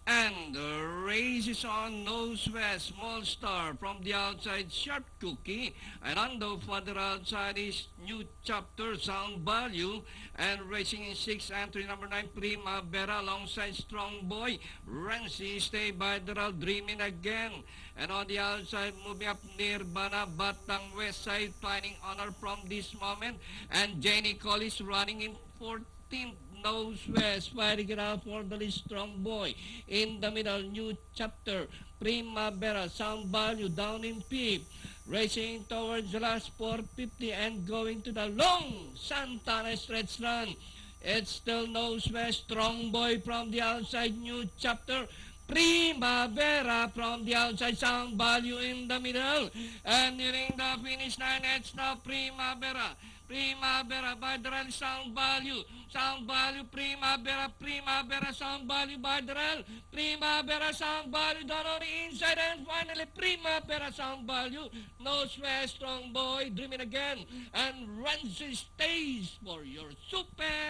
And the race is on. Nose West, Small Star from the outside, Sharp Cookie. And on the further outside is New Chapter, Sound Value. And racing in 6, entry number 9, Primavera alongside Strong Boy. Rancy, Stay by the Road, Dreaming Again. And on the outside, moving up Nirvana, Batang West Side, finding honor from this moment. And Jenny Cole is running in 14th. Nose West, fighting it out for the Strong Boy. In the middle, New Chapter, Primavera, Sound Value down in fifth. Racing towards the last 450 and going to the long Santana stretch run. It's still Nose West, Strong Boy from the outside, New Chapter, Primavera from the outside, Sound Value in the middle. And nearing the finish line, it's now Primavera. Primavera by the rail, Sound Value. Sound Value, Primavera, Primavera, Sound Value by the rail. Primavera, Sound Value down on the inside. And finally, Primavera, Sound Value. Nose West, Strong Boy, Dreaming Again. And Rancy stays for your Super